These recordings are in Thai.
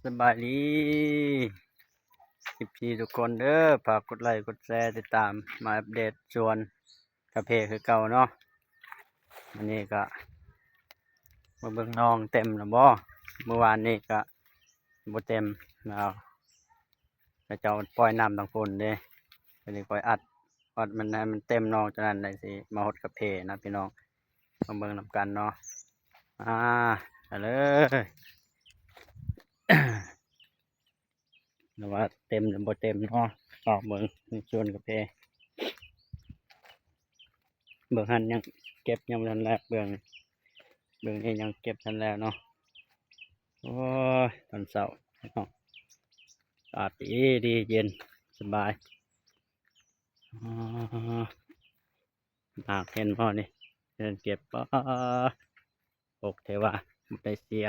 สบายดีพี่ทุกคนเด้อฝากกดไลค์กดแชร์ติดตามมาอัปเดตชวนกาแฟคือเก่าเนาะวันนี้ก็มาเบิ่งน้องเต็มแล้วบ่เมื่อวานนี้ก็บ่เต็มแล้วก็เจ้าปล่อยน้ำทางฝนเด้วันนี้ปล่อยอัดมันให้มันเต็มน้องจากนั้นได้สิมาฮดกาแฟนะพี่น้องมาเบิ่งนำกันเนาะไปเลย หรือว่าเต็มหรือบ่เต็มเนาะออกเบิ่งในชวนกาแฟเบิ่งหันยังเก็บยังบ่ทันแล้วเบิ่งนี่ยังเก็บทันแล้วเนาะโอ้ยตอนเช้าเนาะอากาศดีเย็นสบายอ๋อหากเห็นพ่อนี่เดินเก็บอกเทว่าบ่ได้เสีย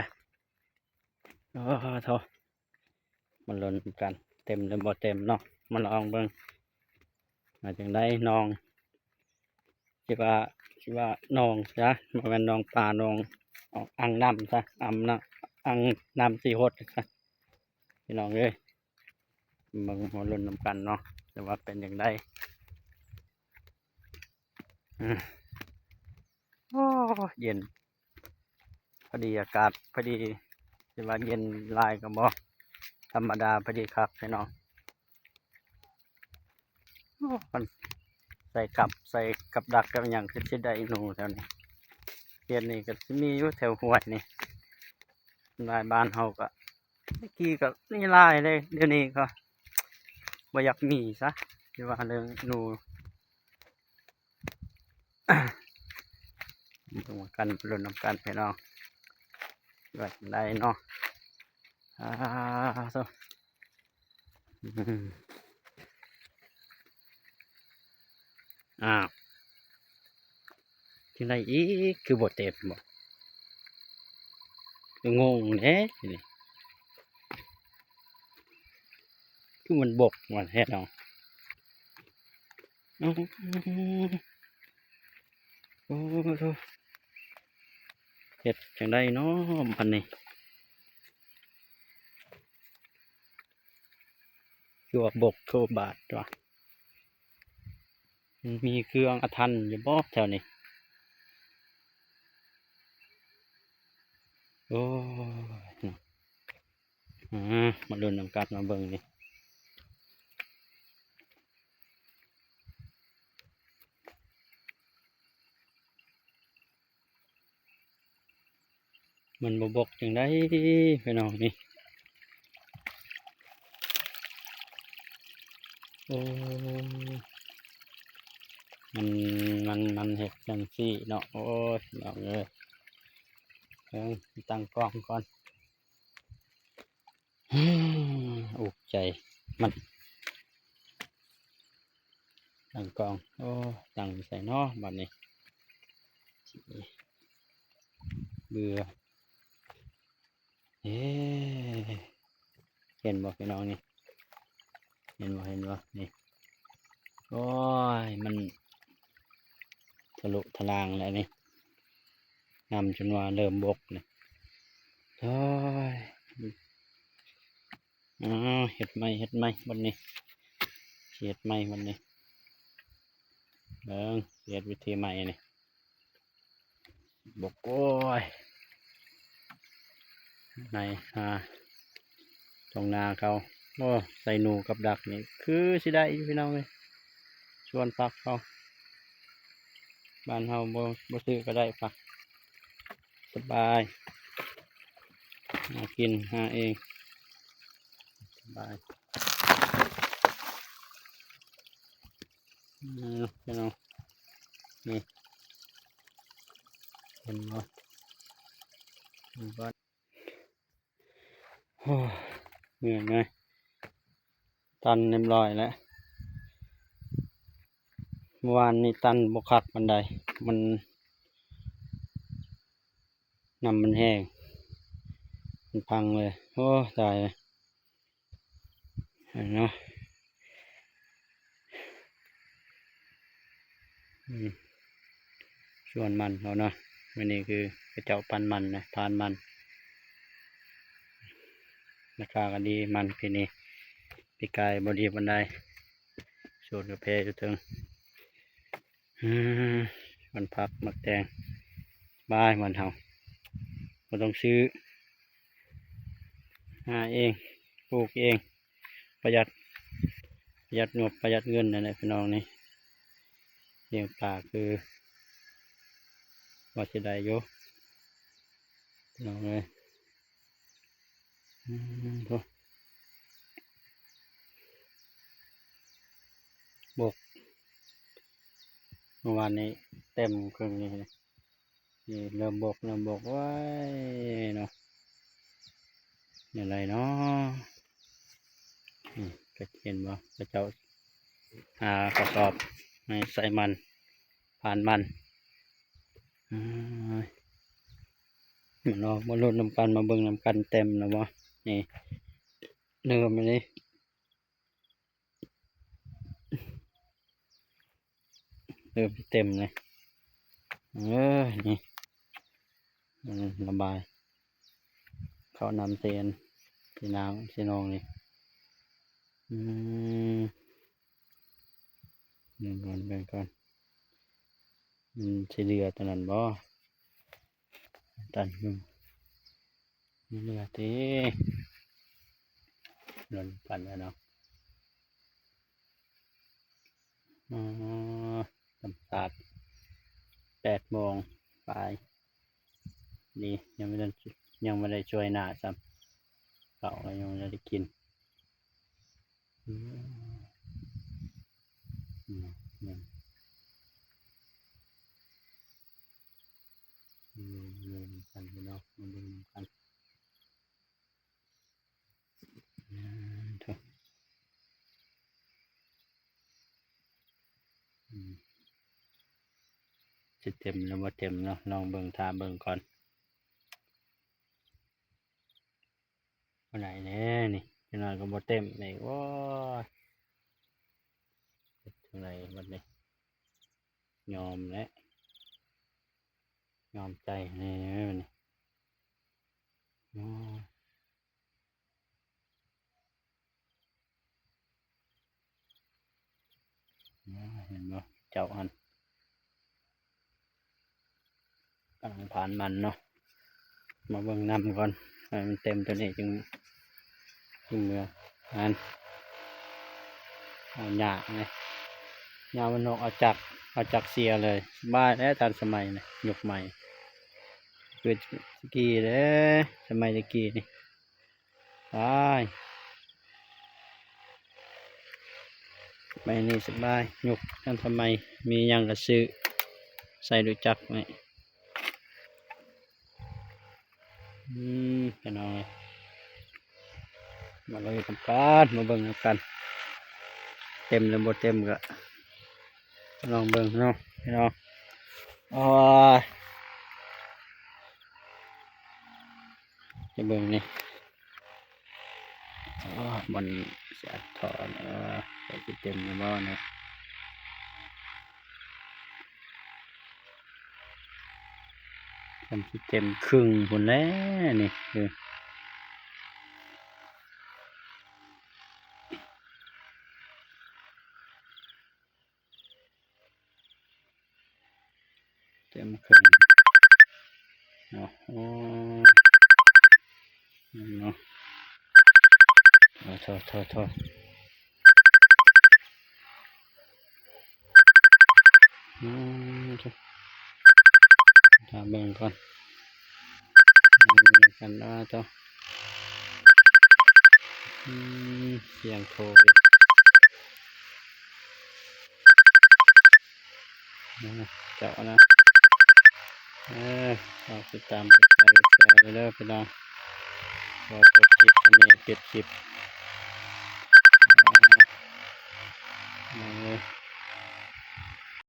โอ้โธ่มันล้นกันเต็มหรือบ่เต็มเนาะมาลองเบิ่งมาจังได๋น้องคิดว่าน้องจ้ะบ่แม่นน้องปลาน้องอ่างน้ำซะอ่างน้ำสีหดซะพี่น้องเอ้ยเบิ่งมาลุ้นนำกันเนาะแต่ว่าเป็นจังไดโอ้เย็นพอดีอากาศพอดีสิว่าเย็นหลายก็บ่ธรรมดาพอดีครับพี่น้องโอ้มันใส่กับดักกับหยังคือสิได้หนูแถวนี้เฮ็ดนี่ก็สิมีอยู่แถวห้วยนี่หลายบ้านเฮาก็เมื่อกี้ก็มีหลายเลยเดี๋ยวนี้ก็บ่อยากมีซะสิว่าเรื่องหนูต้องมากันลุ้นนำกันพี่น้องว่าจั่งใดเนาะโซอ้าวจั่งใดอีกคือบ่เต็มบ่คืองงแท้นี่คือมันบกว่าแท้เนาะอื้อโอ้โธ่เฮ็ดจั่งใดเนาะบัดนี้คือว่าบกโทบาดว่ะมันมีเครื่องอาถรรพ์อยู่บ่แถวนี้โอ้ยมาลุ้นนำกันมาเบิ่งนี่มันบ่บกจั่งใดพี่น้องนี่โอ้มันเฮ็ดจังซี่เนาะโอ้ยน้องเอ้ยตั้งกล้องก่อนอุกใจมันตั้งกล้องโอ้ตั้งใส่เนาะบัดนี้เบื่อเอ๊ะเห็นบ่พี่น้องนี่เห็นบ่นี่โอ้ยมันทะลุทะลางแล้วนี่นำจนว่าเริ่มบกนี่โอ้ยเฮ็ดไหมบัดนี้เฮ็ดไหมบัดนี้เบิ่งเฮ็ดวิธีใหม่นี่บกโอ้ยในตรงนาเขาโอ้ใส่หนูกับดักนี่คือสิได้อยู่พี่น้องเลยชวนฟักเขาบ้านเฮาบ่ซื้อก็ได้ฟักสบายหากินหาเองสบายพี่น้องนี่เห็นบ่โอ้เหนื่อยไงตันเรียบร้อยแล้วเมื่อวานนี้ตันบกคักบันไดมันน้ำมันแห้งมันพังเลยโอ้ตายเลยเห็นเนาะชวนมันเอาเนาะวันนี้คือกระเจ้าปันมันนะทานมัน ราคาก็ดีมันปีนี้ปีกายบดีบันไดสูตรกาแฟอยู่ถึงมันผักมักแตงบ้ายมันเฮาบ่ต้องซื้อหาเองปลูกเองประหยัดงบประหยัดเงินนั่นแหละพี่น้องนี่เลี้ยงปลาคือว่าจะได้อยู่พี่น้องเลยโถ่บกเมื่อวานนี้เต็มครึ่งนี้เลยนี่เริ่มบกไว้เนาะอะไรเนาะก็เห็นว่าพระเจ้าหากระสอบให้ใส่มันผ่านมันมาลองมาลุ้นนำกันมาเบิ่งนำกันเต็มแล้วบ่นี่เริ่มเลยเริ่มเต็มเลยนี่ระบายเขานำเตียนที่น้ำที่นองนี่แบ่งก่อนเรือตอนนั้นบ่ตันเรือตีหล่นปั่นแล้วเนาะตำตาด8 โมงไปนี่ยังไม่ได้ช่วยหน้าซ้ำเขายังไม่ได้กินกันพี่น้องมาดูกันจะเต็มแล้วบ่เต็มเนาะลองเบิ่งทาเบิ่งก่อนวันไหนแน่นี่จะนอนก็บ่เต็มนี่ว้าจังไรบัดนี้ยอมแล้วยอมใจนี่มันนี่เห็นบ่เจ้าอันกำลังผ่านมันเนาะมาเบิ่งนำก่อนให้มันเต็มตัวนี้จึงเมื่ออันเอาหยาไงยามันนกเอาจักเสียเลยบ้านแล้วทันสมัยนะยกใหม่คือสกีเลยสมัยตะกี้นี่ไปไปนี่สบายยกทันสมัยมียังกระซื้อใส่ดูจักไหมกันเอาเลยมาเลยทำการมาเบิ่งกันเต็มหรือบ่เต็มก็ลองเบิ่งเนาะพี่น้องจะเบิ่งนี่มันเสียถอนใส่เต็มในบ่อนะทำที่เต็มครึ่งคนแล้วนี่คือเต็มครึ่งเนาะเนาะโทษถ้าเบิ่งก่อนกันว่าต่อเสียงโทรเจ้านะเราติดตามกดไลค์กดแชร์ไปเลยพี่น้องพอจบคลิปนี้ปิดคลิป